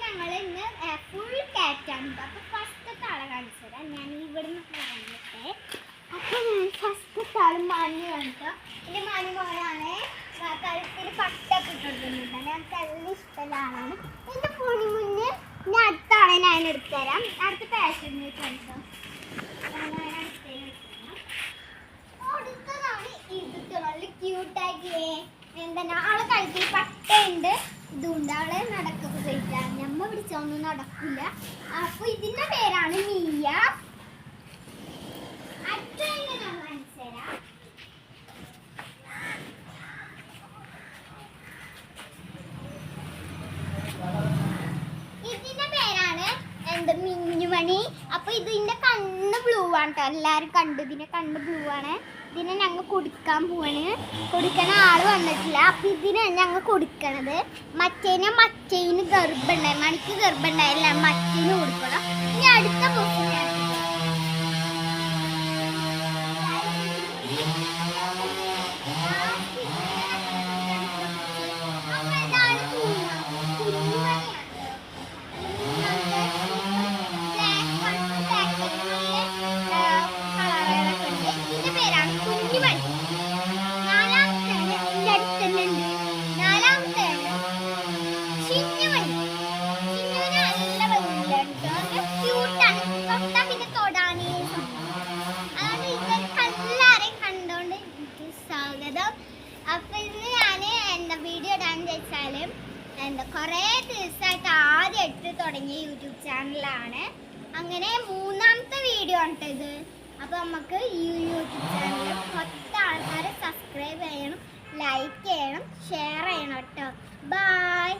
ഞങ്ങൾ ഇന്ന് ഫുൾ ക്യാറ്റാണ്. അപ്പോൾ ഫസ്റ്റത്തെ ആളെ കാണിച്ചു തരാം. ഞാൻ ഇവിടുന്ന് കാണിട്ടെ. അപ്പോൾ ഞാൻ ഫസ്റ്റത്തെ ആൾ മണി കാണിക്കാം. എൻ്റെ മണി പോയാണ് കഴുത്തിൽ പട്ടൊക്കെ ഇട്ടുകൊടുക്കുന്നുണ്ട്. ഞാൻ നല്ല ഇഷ്ടമുള്ള ആളാണ്. എൻ്റെ ഫോണിന് മുന്നേ ഞാൻ അടുത്ത ആളെ ഞാൻ എടുത്തു തരാം. അടുത്ത പാഷന് കാണിക്കാം. അടുത്തതാണ് ഇത്. നല്ല ക്യൂട്ടാക്കിയേ. എന്താണ് ആളെ കഴുത്തിൽ പട്ടയുണ്ട്, ഇതുകൊണ്ട് ആളെ നടക്കൊക്കെ കഴിക്കാം. ഞമ്മ പിടിച്ചൊന്നും നടക്കില്ല. അപ്പൊ ഇതിന്റെ പേരാണ് മിയ. അടുത്ത ഞാൻ കാണിച്ചു തരാം. ഇതിന്റെ പേരാണ് മിന്നുമണി. അപ്പൊ ഇതിന്റെ കണ്ണ് ബ്ലൂ ആണ് കേട്ടോ. എല്ലാരും കണ്ടു, ഇതിന്റെ കണ്ണ് ബ്ലൂ ആണ്. ഇതിനെ ഞങ്ങൾ കൊടുക്കാൻ പോവാണ്. കൊടുക്കണ ആള് വന്നിട്ടില്ല. അപ്പൊ ഇതിനെ ഞങ്ങൾ കൊടുക്കണത് മറ്റേന് ഗർഭമുണ്ടായി. മണിക്ക് ഗർഭമുണ്ടായില്ല, മറ്റേന് കൊടുക്കണം. ഇനി അടുത്ത അപ്പൊ ഇന്ന് ഞാൻ വീഡിയോ ഇടാൻ വെച്ചാലും കുറേ ദിവസമായിട്ട് ആദ്യമായിട്ട് തുടങ്ങിയ യൂട്യൂബ് ചാനലാണ്. അങ്ങനെ മൂന്നാമത്തെ വീഡിയോ ആണ് ഇത്. അപ്പൊ നമുക്ക് ഈ യൂട്യൂബ് ചാനൽ മൊത്തം ആൾക്കാരെ സബ്സ്ക്രൈബ് ചെയ്യണം, ലൈക്ക് ചെയ്യണം, ഷെയർ ചെയ്യണം കേട്ടോ. ബൈ.